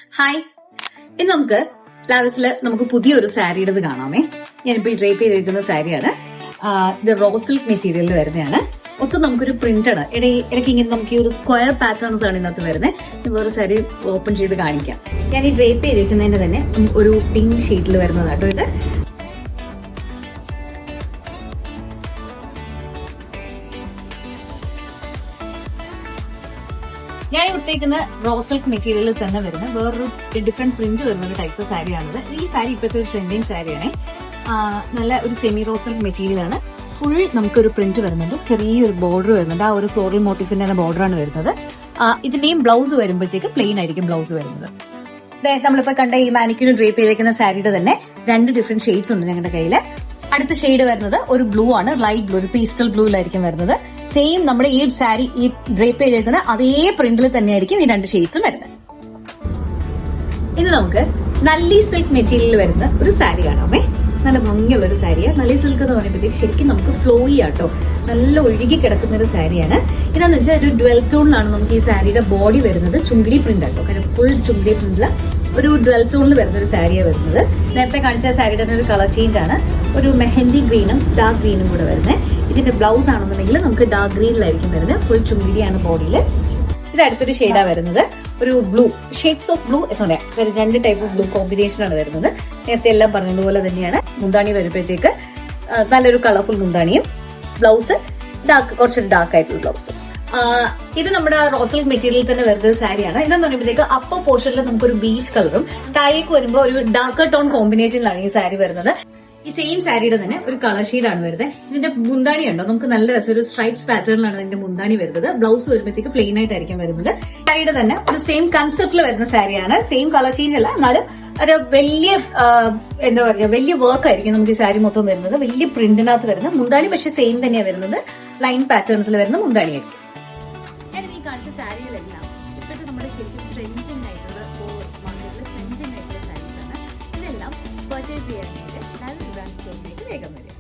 Hi, ഇന്ന് നമുക്ക് പുതിയൊരു സാരിയുടെ കാണാമേ. ഞാനിപ്പോ ഈ ഡ്രേപ്പ് ചെയ്തിരിക്കുന്ന സാരിയാണ്. ഇത് റോ സിൽക്ക് മെറ്റീരിയലിൽ വരുന്നതാണ്. ഒത്തും നമുക്കൊരു പ്രിന്റ് ആണ്. ഇടയ്ക്ക് ഇങ്ങനെ നമുക്ക് ഈ ഒരു സ്ക്വയർ പാറ്റേൺസ് ആണ് ഇതിനകത്ത് വരുന്നത്. വേറെ സാരി ഓപ്പൺ ചെയ്ത് കാണിക്കാം. ഞാൻ ഈ ഡ്രേപ്പ് ചെയ്തിരിക്കുന്നതിന്റെ തന്നെ ഒരു പിങ്ക് ഷീറ്റിൽ വരുന്നതാട്ടോ ഇത്. ഞാൻ കൊടുത്തേക്കുന്ന റോ സിൽക്ക് മെറ്റീരിയലിൽ തന്നെ വരുന്ന വേറൊരു ഡിഫറെന്റ് പ്രിന്റ് വരുന്ന ഒരു ടൈപ്പ് സാരിയാണിത്. ഈ സാരി ഇപ്പോഴത്തെ ഒരു ട്രെൻഡിങ് സാരിയാണ്. നല്ല ഒരു സെമി റോ സിൽക്ക് മെറ്റീരിയൽ ആണ്. ഫുൾ നമുക്കൊരു പ്രിന്റ് വരുന്നുണ്ട്. ചെറിയൊരു ബോർഡർ വരുന്നുണ്ട്. ആ ഒരു ഫ്ലോറൽ മോട്ടീഫിന്റെ തന്നെ ബോർഡറാണ് വരുന്നത്. ഇതിന്റെയും ബ്ലൗസ് വരുമ്പോഴത്തേക്ക് പ്ലെയിൻ ആയിരിക്കും ബ്ലൗസ് വരുന്നത്. നമ്മളിപ്പോ കണ്ട ഈ മാനിക്യൂനും ഡ്രേപ്പ് ചെയ്തേക്കുന്ന സാരിയുടെ തന്നെ 2 ഡിഫറെന്റ് ഷെയ്ഡ്സ് ഉണ്ട് ഞങ്ങളുടെ കയ്യിൽ. അടുത്ത ഷെയ്ഡ് വരുന്നത് ഒരു ബ്ലൂ ആണ്, ലൈറ്റ് ബ്ലൂ, ഒരു പേസ്റ്റൽ ബ്ലൂയിലായിരിക്കും വരുന്നത്. സെയിം നമ്മുടെ ഈ സാരി ഈ ഡ്രേപ്പ് ചെയ്തേക്കുന്ന അതേ പ്രിന്റിൽ തന്നെയായിരിക്കും ഈ 2 ഷെയ്ഡ്സും വരുന്നത്. ഇത് നമുക്ക് നല്ലി സിൽക്ക് മെറ്റീരിയൽ വരുന്ന ഒരു സാരി കാണാമേ. നല്ല ഭംഗിയുള്ള ഒരു സാരിയാണ്. നല്ലി സിൽക്ക് എന്ന് പറയുമ്പോഴത്തേക്ക് ശരിക്കും നമുക്ക് ഫ്ലോയി ആട്ടോ, നല്ല ഒഴുകി കിടക്കുന്ന ഒരു സാരിയാണ്. ഇതെന്ന് വെച്ചാൽ ഒരു ഡ്വെൽ ടോണിലാണ് നമുക്ക് ഈ സാരിയുടെ ബോഡി വരുന്നത്. ചുങ്കിടി പ്രിന്റ് ആട്ടോ, കാരണം ഫുൾ ചുങ്കിടി പ്രിന്റില് ഒരു ഡ്വെൽ ടോണിൽ വരുന്ന ഒരു സാരിയാണ് വരുന്നത്. നേരത്തെ കാണിച്ച സാരിയുടെ തന്നെ ഒരു കളർ ചേഞ്ച് ആണ്. ഒരു മെഹന്തി ഗ്രീനും ഡാർക്ക് ഗ്രീനും കൂടെ വരുന്നത്. ഇതിന്റെ ബ്ലൗസ് ആണെന്നുണ്ടെങ്കിൽ നമുക്ക് ഡാർക്ക് ഗ്രീനിലായിരിക്കും വരുന്നത്. ഫുൾ ചുങ്കിടിയാണ് ബോഡിയിൽ. ഇത് അടുത്തൊരു ഷെയ്ഡാണ് വരുന്നത്, ഒരു ബ്ലൂ, ഷെയ്ഡ്സ് ഓഫ് ബ്ലൂ എന്ന് പറയാം. 2 ടൈപ്പ് ഓഫ് ബ്ലൂ കോമ്പിനേഷൻ ആണ് വരുന്നത്. നേരത്തെ എല്ലാം പറഞ്ഞതുപോലെ തന്നെയാണ്. മുന്താണി വരുമ്പോഴത്തേക്ക് നല്ലൊരു കളർഫുൾ മുന്താണിയും, ബ്ലൗസ് കുറച്ചൊരു ഡാർക്ക് ആയിട്ടുള്ള ബ്ലൗസ്. ഇത് നമ്മുടെ റോ സിൽക്ക് മെറ്റീരിയൽ തന്നെ വരുന്ന ഒരു സാരിയാണ്. ഇതെന്ന് പറയുമ്പോഴത്തേക്ക് അപ്പർ പോർഷനിൽ നമുക്കൊരു ബീച്ച് കളറും താഴേക്ക് വരുമ്പോൾ ഒരു ഡാർക്കർ ടോൺ കോമ്പിനേഷനിലാണ് ഈ സാരി വരുന്നത്. ഈ സെയിം സാരിയുടെ തന്നെ ഒരു കളർ ഷെയ്ഡാണ് വരുന്നത്. ഇതിന്റെ മുന്താണി ഉണ്ടോ, നമുക്ക് നല്ല രസം ഒരു സ്ട്രൈപ്സ് പാറ്റേണിലാണ് ഇതിന്റെ മുന്താണി വരുന്നത്. ബ്ലൗസ് വരുമ്പോഴത്തേക്ക് പ്ലെയിൻ ആയിട്ടായിരിക്കും വരുന്നത്. സാരിയുടെ തന്നെ ഒരു സെയിം കൺസെപ്റ്റിൽ വരുന്ന സാരിയാണ്. സെയിം കളർ ചേഞ്ച് അല്ല, എന്നാലും ഒരു വലിയ എന്താ പറയുക, വലിയ വർക്ക് ആയിരിക്കും നമുക്ക് ഈ സാരി മൊത്തം വരുന്നത്. വലിയ പ്രിന്റിനകത്ത് വരുന്നത് മുന്താണി പക്ഷെ സെയിം തന്നെയാണ് വരുന്നത്. ലൈൻ പാറ്റേൺസിൽ വരുന്ന മുന്താണിയായിരിക്കും. ഞാനിത് ഈ കാണിച്ച സാരികളെല്ലാം ഇപ്പോഴത്തെ നമ്മുടെ ശരിക്കും ട്രെൻഡിങ് ആയിട്ടുള്ള ട്രെൻഡിങ് ആയിട്ടുള്ള സാരീസ് ആണ്. ഇതെല്ലാം പർച്ചേസ് ചെയ്യാനായിട്ട് ബ്രാൻഡ് സ്റ്റോറിലേക്ക് വേഗം വരും.